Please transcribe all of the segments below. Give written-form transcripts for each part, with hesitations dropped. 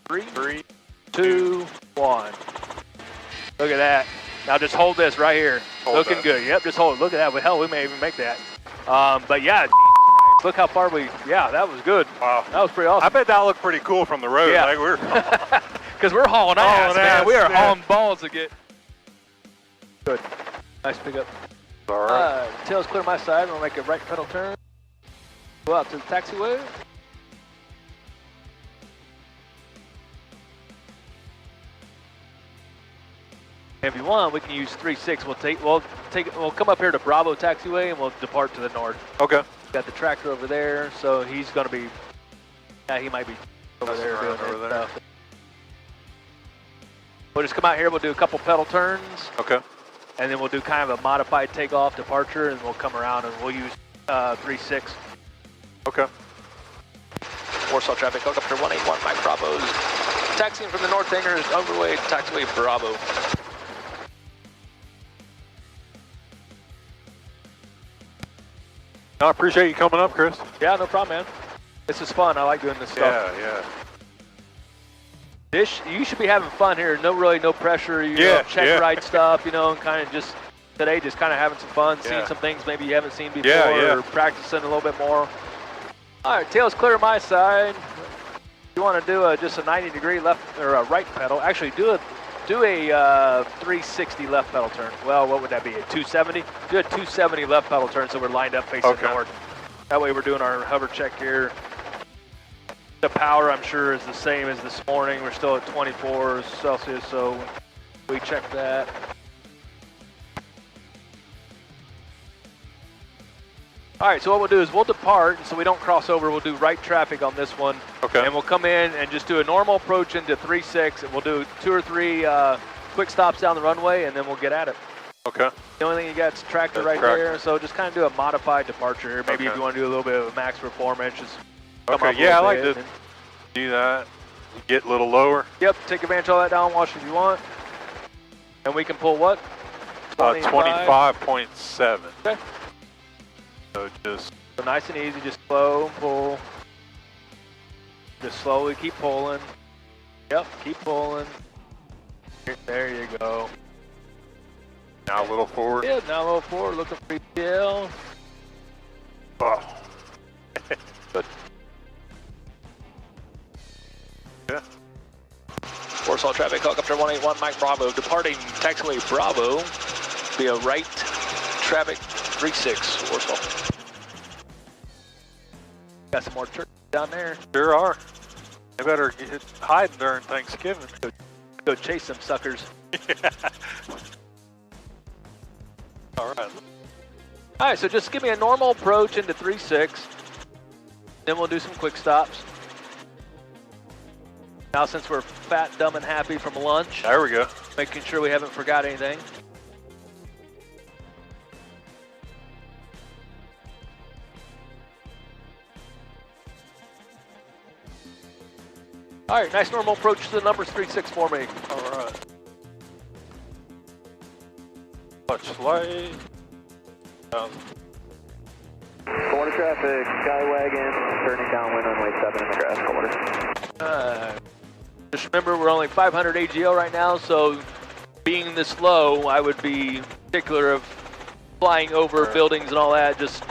3, 2, 1. Look at that. Now just hold this right here. Looking good. Yep, just hold it. Look at that. Well, hell, we may even make that. But yeah, look how far yeah, that was good. Wow. That was pretty awesome. I bet that looked pretty cool from the road. Yeah. Like we're Because we're hauling ass, man. We are yeah. hauling balls to get. Good. Nice pickup. all right. Tail's clear my side. We'll make a right pedal turn. Go out to the taxiway. If you want, we can use 3-6. We'll come up here to Bravo taxiway and we'll depart to the north. Okay. Got the tractor over there, so he's gonna be. Yeah, he might be over there doing over that there. stuff. We'll just come out here. We'll do a couple pedal turns. Okay. And then we'll do kind of a modified takeoff departure, and we'll come around and we'll use 3-6. Okay. Warsaw traffic, helicopter 181, Mike Bravo's. Taxiing from the north hangar is overway taxiway Bravo. I appreciate you coming up, Chris. Yeah, no problem, man. This is fun. I like doing this stuff. Yeah. You should be having fun here. No pressure. You Yeah, know, check ride stuff, you know, and kind of just today, just kind of having some fun, seeing Yeah. some things maybe you haven't seen before, Yeah. or practicing a little bit more. All right, tail's clear on my side. You want to do just a 90-degree left or a right pedal? Actually, do a 360 left pedal turn. Well, what would that be? A 270? Do a 270 left pedal turn so we're lined up facing north. That way we're doing our hover check here. The power, I'm sure, is the same as this morning. We're still at 24 Celsius, so we check that. All right, so what we'll do is we'll depart, so we don't cross over. We'll do right traffic on this one. Okay. And we'll come in and just do a normal approach into 3-6, and we'll do 2 or 3 quick stops down the runway, and then we'll get at it. Okay. The only thing you got is tractor right there, so just kind of do a modified departure here. Maybe if you want to do a little bit of a max performance, just come up Okay, yeah, I like bit to do that. Get a little lower. Yep, take advantage of all that downwash if you want. And we can pull what? 25.7. Okay. So just So nice and easy, just slow pull. Just slowly keep pulling. Yep, keep pulling. There you go. now a little forward. Yeah, now a little forward, looking for EPL. Oh. Good. Yeah. Warsaw traffic, helicopter 181, Mike Bravo, departing taxiway Bravo via right traffic 36, Warsaw. Got some more turkeys down there. Sure are. They better get hiding during Thanksgiving. Go chase them suckers. All right. All right, so just give me a normal approach into 3-6. Then we'll do some quick stops. Now, since we're fat, dumb, and happy from lunch, There we go. making sure we haven't forgot anything. All right, nice normal approach to the numbers 3-6 for me. All right. Much light. Corner traffic, Skywagon, turning downwind runway 7 in the grass corner. Just remember, we're only 500 AGL right now, so being this low, I would be particular of flying over buildings and all that. Just,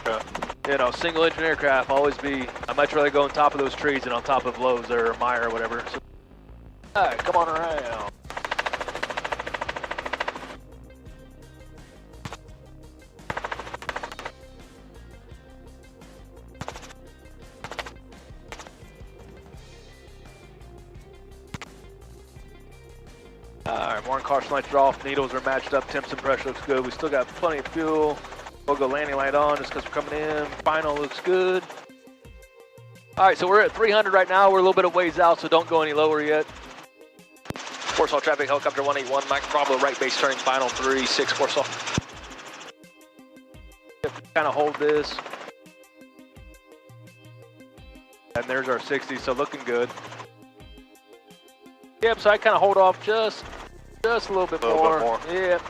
you know, single engine aircraft, always be, I'd much rather go on top of those trees than on top of Lowe's or Meyer or whatever. So, all right, come on around. Alright, morning caution lights are off, needles are matched up, temps and pressure looks good. We still got plenty of fuel. We'll go landing light on just because we're coming in. Final looks good. Alright, so we're at 300 right now. We're a little bit of ways out, so don't go any lower yet. Warsaw traffic, helicopter 181, Mike Bravo, right base turning final 3-6 Warsaw. Kind of hold this. And there's our 60, so looking good. Yep, so I kind of hold off just a little bit more. Yep.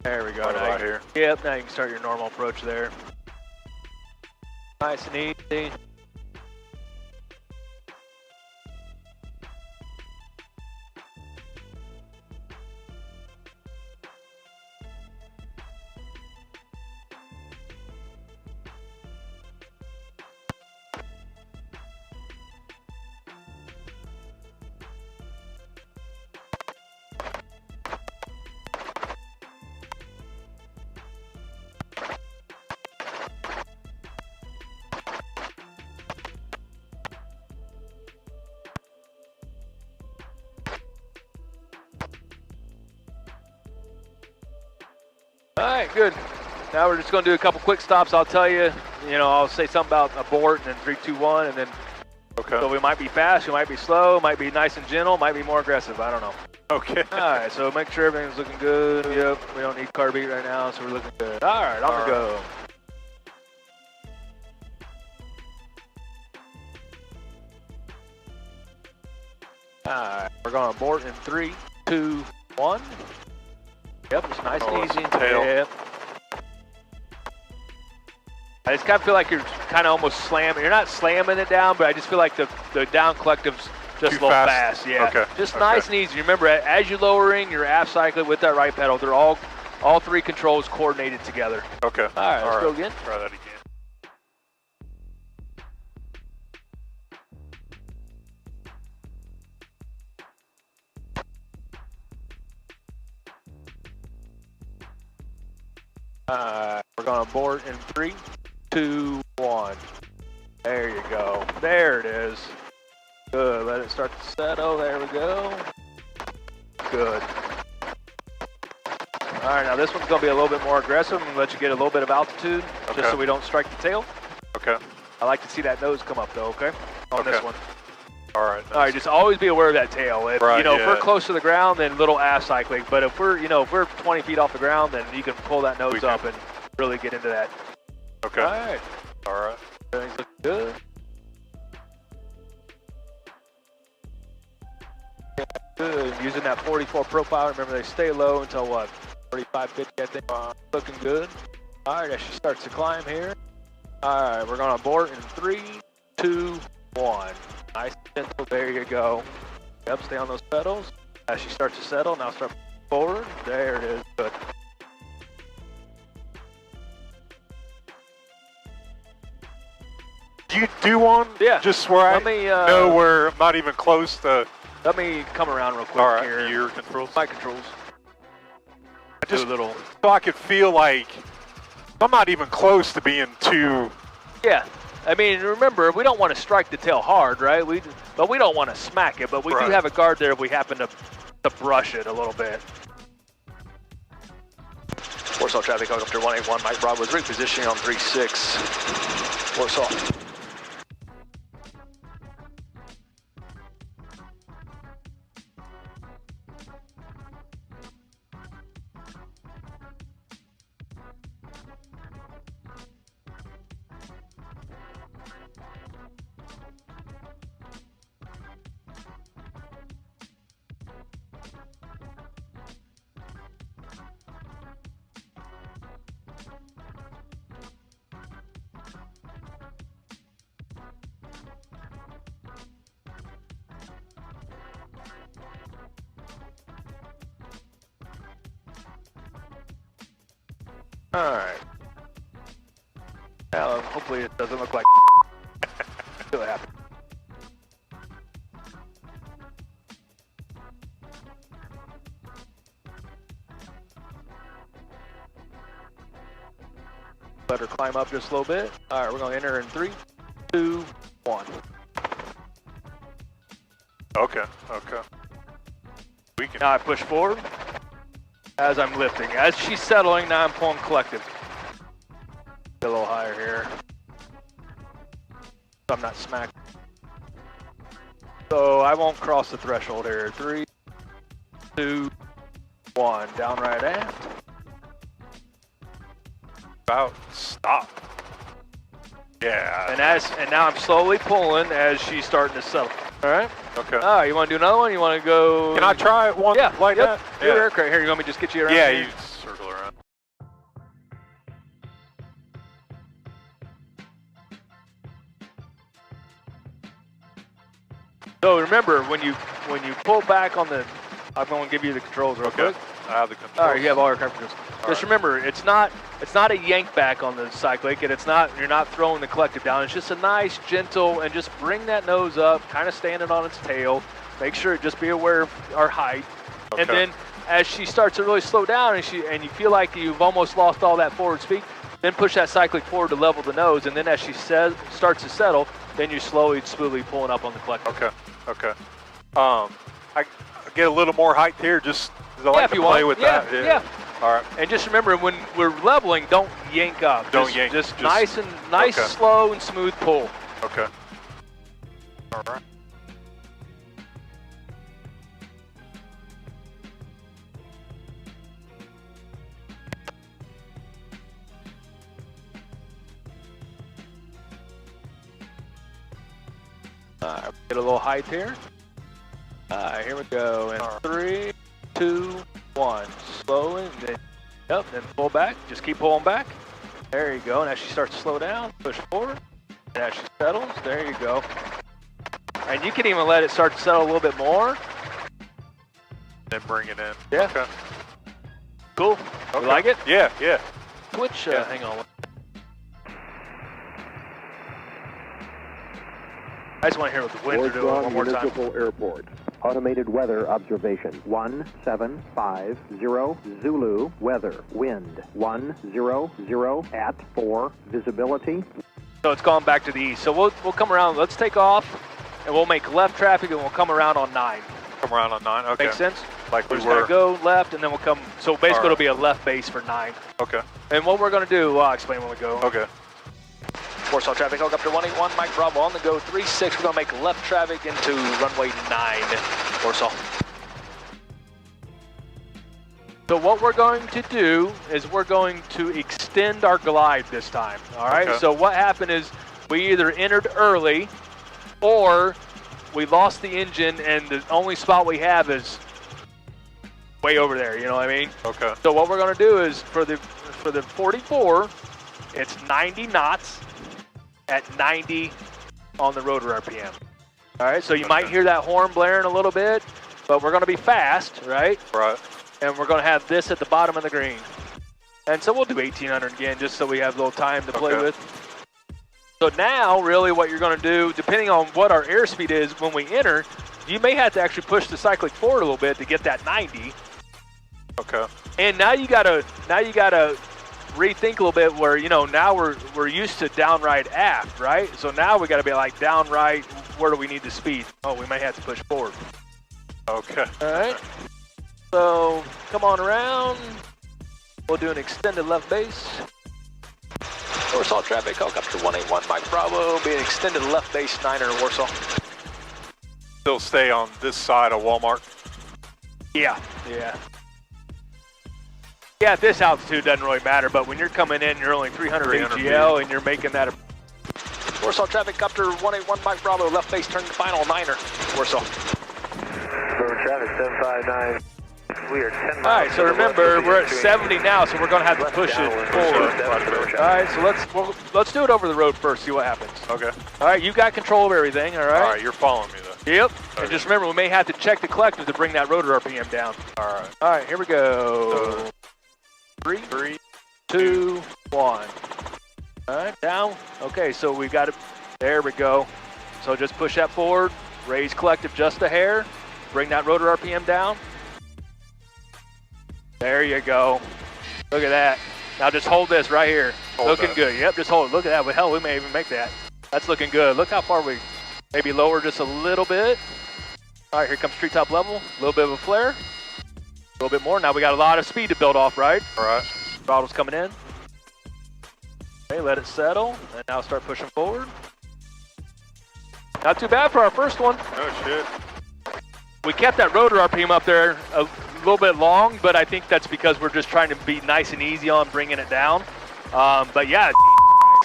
There we go. Right here. Yep, now you can start your normal approach there. Nice and easy. All right, good. Now we're just going to do a couple quick stops. I'll tell you, I'll say something about abort and then 3, 2, 1, and then. Okay. So we might be fast, we might be slow, might be nice and gentle, might be more aggressive. I don't know. Okay. All right, so make sure everything's looking good. Yep, we don't need car beat right now, so we're looking good. All right, on the go. All right, we're going to abort in 3, 2, 1. Yep, it's nice and easy. Tail. Yep. I just kind of feel like you're kind of almost slamming. You're not slamming it down, but I just feel like the down collective's just a little fast. Yeah. Okay. Just nice and easy. Remember, as you're lowering, you're aft cycling with that right pedal. They're all 3 controls coordinated together. Okay. All right, let's go again. Try that again. We're going to abort in 3, 2, 1. There you go. There it is. Good. Let it start to settle. There we go. Good. All right, now this one's going to be a little bit more aggressive. I'm going to let you get a little bit of altitude just so we don't strike the tail. Okay. I like to see that nose come up though, okay? On this one. All right. All right, just always be aware of that tail. If, right, if we're close to the ground, then little aft cycling. But if we're, if we're 20 feet off the ground, then you can pull that nose up and really get into that. Okay. All right. All right. Everything's looking good. Good. Using that 44 profile. Remember, they stay low until what? 45, 50, I think. Looking good. All right, as she starts to climb here. All right, we're going to abort in 3, 2, 1. Nice and gentle. There you go. Yep, stay on those pedals. As she starts to settle, now start forward. There it is. Good. Do you do one? Yeah. Just where I know where I'm not even close to. Let me come around real quick. All right, here. your controls. My controls. Just do a little. So I could feel like I'm not even close to being too. Yeah. I mean, remember, we don't want to strike the tail hard, right? But we don't want to smack it, but we do have a guard there if we happen to brush it a little bit. Warsaw traffic, helicopter 181, Mike Bravo with repositioning on 36. Warsaw. All right. Now, hopefully it doesn't look like still happen. Let her climb up just a little bit. All right, we're going to enter in 3, 2, 1. Okay. Okay. We can. Now I push forward as I'm lifting. As she's settling, now I'm pulling collective. Get a little higher here. So I'm not smacked. So I won't cross the threshold here. 3, 2, 1. Down right aft. About stop. Yeah. And now I'm slowly pulling as she's starting to settle. All right. Okay. Oh, you want to do another one? You want to go? Can I try it one like that? Your aircraft here. You want me to just get you around? Yeah, here? you circle around. So remember, when you pull back on the, I'm going to give you the controls real quick. I have the controls. All right, you have all your controls. Just remember, it's not a yank back on the cyclic, and you're not throwing the collective down. It's just a nice, gentle, and just bring that nose up, kind of standing on its tail. Make sure, just be aware of our height. Okay. And then as she starts to really slow down and you feel like you've almost lost all that forward speed, then push that cyclic forward to level the nose, and then as she starts to settle, then you're slowly, smoothly pulling up on the collective. Okay. I get a little more height here, just because I like to play with that. Yeah. All right. And just remember, when we're leveling, don't yank up. Don't yank. Just nice, slow and smooth pull. Okay. All right. Get a little height here. Here we go. And 3, 2, 1. Slow and then, then pull back. Just keep pulling back. There you go. And as she starts to slow down, push forward. And as she settles, there you go. And you can even let it start to settle a little bit more. Then bring it in. Yeah. Okay. Cool. Okay. You like it? Yeah. Switch. Yeah. Hang on. I just want to hear what the winds are doing one more time. Municipal Airport. Automated weather observation. 1750 Zulu weather. Wind 100 at 4. Visibility. So it's gone back to the east. So we'll come around. Let's take off, and we'll make left traffic, and we'll come around on 9. Come around on 9. Okay. Makes sense? Like We're we just going were. to go left, and then we'll come. So basically, it'll be a left base for 9. Okay. And what we're going to do, I'll explain when we go. Okay. Warsaw traffic, helicopter 181, Mike Bravo on the go, 36. We're going to make left traffic into runway 9, Warsaw. So what we're going to do is we're going to extend our glide this time, all right? Okay. So what happened is we either entered early or we lost the engine, and the only spot we have is way over there, you know what I mean? Okay. So what we're going to do is for the 44, it's 90 knots at 90 on the rotor RPM. All right, so you might hear that horn blaring a little bit, but we're going to be fast, right? Right. And we're going to have this at the bottom of the green. And so we'll do 1800 again, just so we have a little time to play with. So now, really what you're going to do, depending on what our airspeed is when we enter, you may have to actually push the cyclic forward a little bit to get that 90. Okay. And now you gotta rethink a little bit where, you know, now we're used to downright aft, right? So now we gotta be like downright, where do we need the speed? Oh, we may have to push forward. Okay. All right. So come on around. We'll do an extended left base. Warsaw traffic, helicopter 181, Mike Bravo, be an extended left base 9er in Warsaw. Still stay on this side of Walmart. Yeah. Yeah, at this altitude doesn't really matter, but when you're coming in, you're only 300 AGL, and you're making that a... Warsaw traffic, copter 181, Mike Bravo, left base, turn final 9er, Warsaw. Road traffic 759. We are 10 miles. All right, so remember, we're at 70 now, so we're going to have to push it forward. All right, so let's do it over the road first, see what happens. Okay. All right, you got control of everything, all right? All right, you're following me though. Yep. Okay. And just remember, we may have to check the collective to bring that rotor RPM down. All right. All right, here we go. 3, 2, 1. All right, down. Okay, so we got it. There we go. So just push that forward, raise collective just a hair, bring that rotor RPM down. There you go. Look at that. Now just hold this right here. Looking good. Yep, just hold it. Look at that. Well, hell, we may even make that. That's looking good. Look how far we maybe lower just a little bit. All right, here comes treetop level. A little bit of a flare. A little bit more. Now we got a lot of speed to build off, right? All right. Throttle's coming in. Okay, let it settle. And now start pushing forward. Not too bad for our first one. Oh, shit. We kept that rotor RPM up there a little bit long, but I think that's because we're just trying to be nice and easy on bringing it down. But yeah,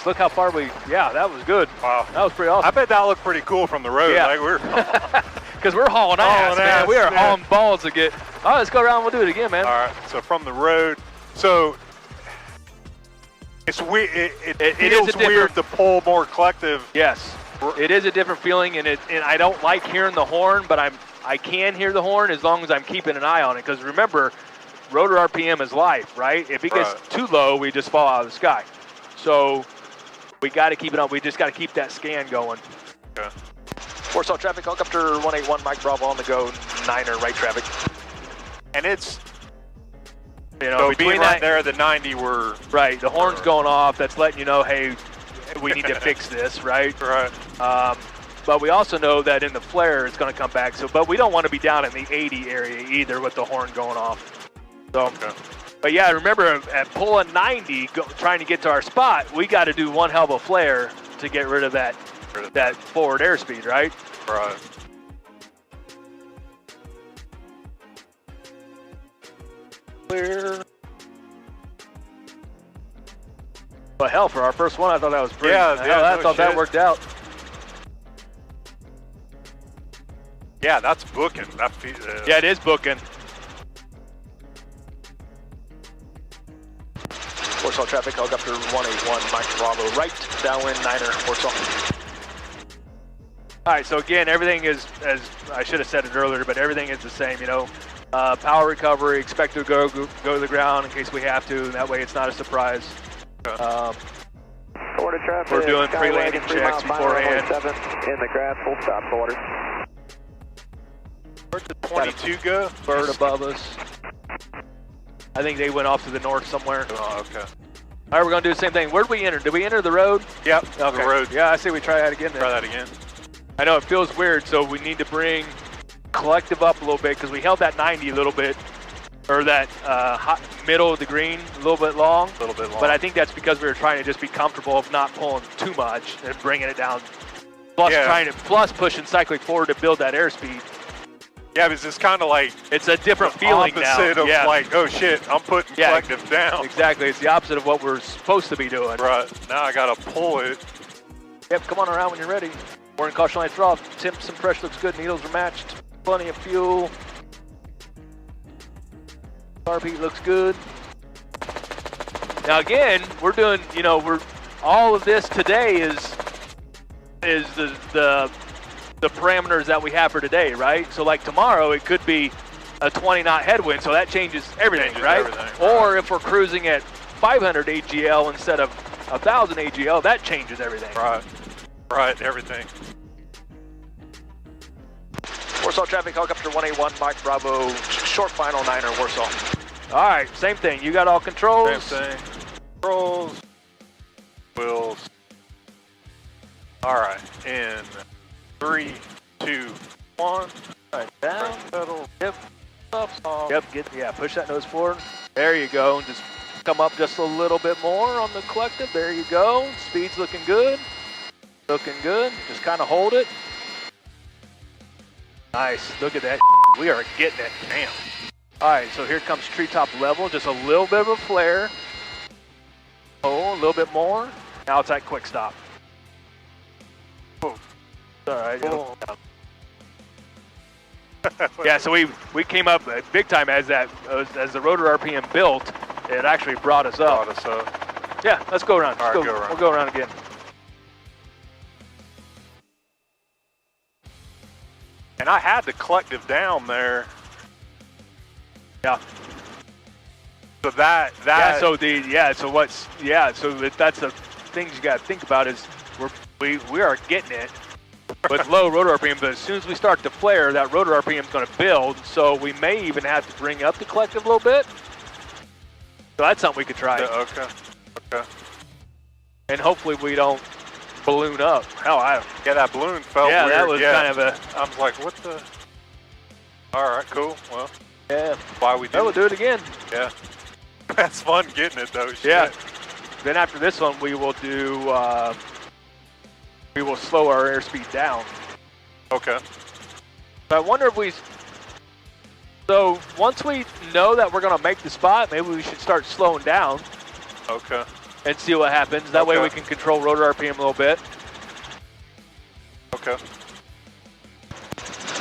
look how far that was good. Wow. That was pretty awesome. I bet that looked pretty cool from the road. Yeah. Like we're Because we're hauling ass, man. We are hauling balls to get. All right, let's go around. We'll do it again, man. All right. So from the road, so it's weird. It feels is a different- weird to pull more collective. Yes. It is a different feeling, and I don't like hearing the horn, but I can hear the horn as long as I'm keeping an eye on it. Because remember, rotor RPM is life, right? If it gets too low, we just fall out of the sky. So we got to keep it on. We just got to keep that scan going. Okay. Warsaw traffic, helicopter 181, Mike Bravo on the go, 9er right traffic. And it's, you know, so between being that, right there, the 90 were... Right, the horn's going off. That's letting you know, hey, we need to fix this, right? Right. But we also know that in the flare, it's going to come back. So, but we don't want to be down in the 80 area either with the horn going off. So, but yeah, remember at pulling 90, trying to get to our spot, we got to do one hell of a flare to get rid of that forward airspeed, right? Right. Clear. But hell, for our first one, I thought that was pretty. Yeah, I thought that worked out. Yeah, that's booking. Yeah, it is booking. Warsaw traffic, helicopter 181, Mike Bravo right, downwind 9er, Warsaw. All right, so again, everything is, as I should have said it earlier, but everything is the same, you know. Power recovery, expect to go to the ground in case we have to, and that way it's not a Florida traffic, we're doing pre-landing checks beforehand. 7 in the grass, full stop, Florida. Where'd the 22 go? Bird above us. I think they went off to the north somewhere. Oh, okay. All right, we're going to do the same thing. Where did we enter? Did we enter the road? Yep, Okay. the road. Yeah, I say we try that again then. Try that again. I know it feels weird, so we need to bring collective up a little bit because we held that 90 a little bit, or that middle of the green a little bit long. A little bit long. But I think that's because we were trying to just be comfortable of not pulling too much and bringing it down. Plus pushing cyclic forward to build that airspeed. Yeah, because it's kind of like it's a different feeling now. Opposite of like, oh shit, I'm putting collective down. Exactly, it's the opposite of what we're supposed to be doing. Right, now I gotta pull it. Yep, come on around when you're ready. Warning caution lights are off. Temps and pressure looks good. Needles are matched. Plenty of fuel. Carb heat looks good. Now again, we're doing, you know, all of this today is the parameters that we have for today, right? So like tomorrow, it could be a 20-knot headwind, so that changes everything, right? Or if we're cruising at 500 AGL instead of 1,000 AGL, that changes everything. Right, everything. Warsaw traffic, helicopter 181, Mike Bravo, short final 9er, Warsaw. All right, same thing. You got all controls? Same thing. Controls. Wheels. All right, in 3, 2, 1. Right, down. Pedal. Yep. Up. Yep. Push that nose forward. There you go. And just come up just a little bit more on the collective. There you go. Speed's looking good. Looking good. Just kind of hold it. Nice. Look at that. We are getting it. Damn. All right. So here comes treetop level. Just a little bit of a flare. Oh, a little bit more. Now it's at quick stop. Oh. All right. Oh. Yeah, so we came up big time as the rotor RPM built. It actually brought us up. Yeah, let's go around. All right, go around. We'll go around again. And I had the collective down there. Yeah. So that. So that's the things you got to think about is we are getting it with low rotor RPM, but as soon as we start to flare, that rotor RPM is going to build. So we may even have to bring up the collective a little bit. So that's something we could try. Okay. And hopefully we don't balloon up. Yeah, that balloon felt weird. Yeah, that was kind of a. I was like, what the? All right, cool. Well. Yeah. Why we do? We'll do it again. Yeah. That's fun getting it though. Shit. Yeah. Then after this one, we will do. We will slow our airspeed down. Okay. But I wonder if we. So once we know that we're going to make the spot, maybe we should start slowing down. Okay. And see what happens. That way we can control rotor RPM a little bit. Okay.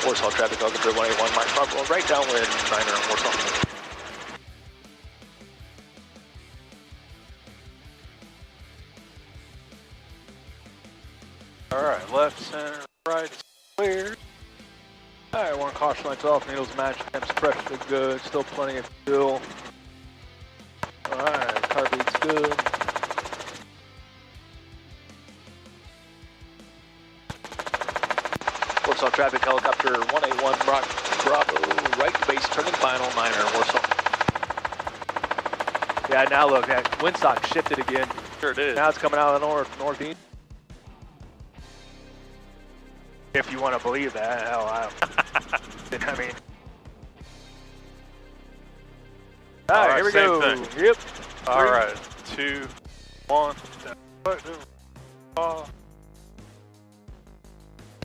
Warsaw traffic, helicopter 181, Mike Bravo, right downwind 9er, Warsaw. All right, left, center, right, clear. All right, one caution lights off, needles match, temps pressure good, still plenty of fuel. All right, carburet's good. Warsaw traffic, helicopter 181 Bravo, right base, turning final, 9er, Warsaw. Yeah, now look, that windsock shifted again. Sure it is. Now it's coming out of the northeast. If you want to believe that, hell, I mean. All right, here we go. Thing. Yep. All right, 2, 1.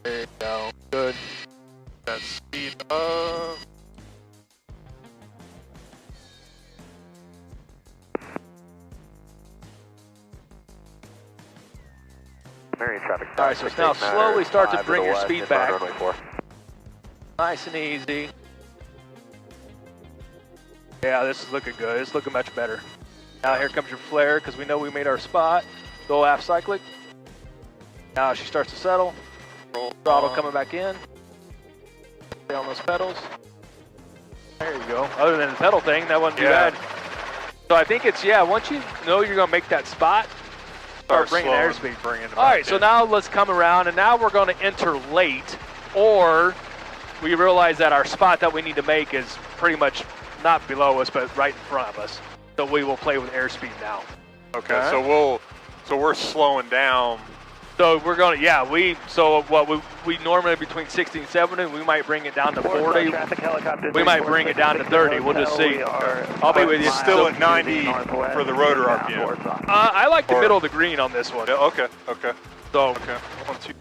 There you go. Good. That speed up. Marion traffic. All right, so it's now slowly start to bring your speed back. Runway 4. Nice and easy. Yeah, this is looking good. It's looking much better. Now here comes your flare, because we know we made our spot. Go aft cyclic. Now she starts to settle. Throttle coming back in. Stay on those pedals. There you go. Other than the pedal thing, that wasn't too bad. So I think it's, once you know you're going to make that spot, start bringing the airspeed. All right, so now let's come around, and now we're going to enter late, or we realize that our spot that we need to make is pretty much not below us, but right in front of us. So we will play with airspeed now. Okay, so we're slowing down. So we're going to, we normally between 60 and 70, we might bring it down to 40. We might bring it down to 30. We'll just see. I'll be with you. It's still at 90 for the rotor RPM. I like the middle of the green on this one. Yeah, okay. So, 1, 2.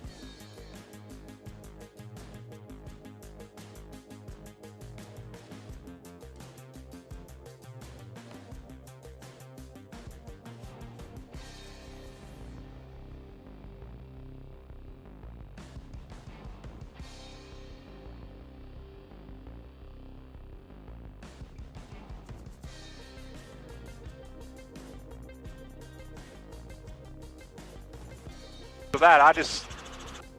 That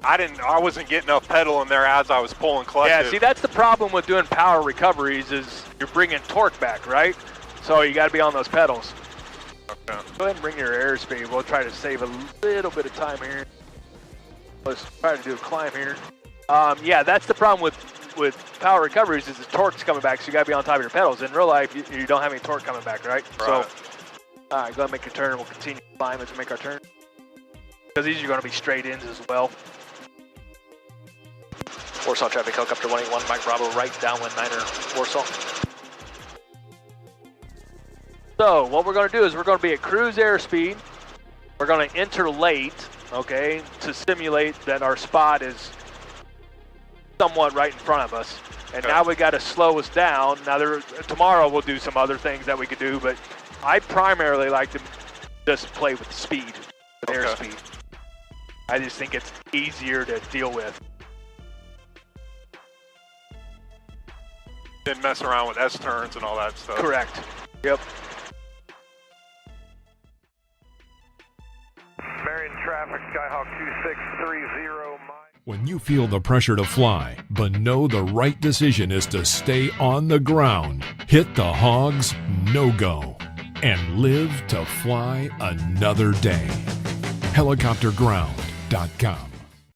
I wasn't getting enough pedal in there as I was pulling clutch. Yeah, see, that's the problem with doing power recoveries is you're bringing torque back, right? So you got to be on those pedals. Okay. Go ahead and bring your airspeed. We'll try to save a little bit of time here. Let's try to do a climb here. Yeah, that's the problem with power recoveries is the torque's coming back, so you got to be on top of your pedals. In real life, you don't have any torque coming back, right? So, all right, go ahead and make your turn, and we'll continue to climb as we make our turn. Because these are going to be straight ins as well. Warsaw traffic, helicopter 181 Mike Bravo, right, downwind 9er, Warsaw. So what we're going to do is we're going to be at cruise airspeed. We're going to enter late, okay, to simulate that our spot is somewhat right in front of us. And now we got to slow us down. Now tomorrow we'll do some other things that we could do, but I primarily like to just play with speed, with airspeed. I just think it's easier to deal with. Didn't mess around with S-turns and all that stuff. Correct. Yep. Marion traffic, Skyhawk 2630. When you feel the pressure to fly, but know the right decision is to stay on the ground, hit the hogs, no-go, and live to fly another day. Helicopterground.com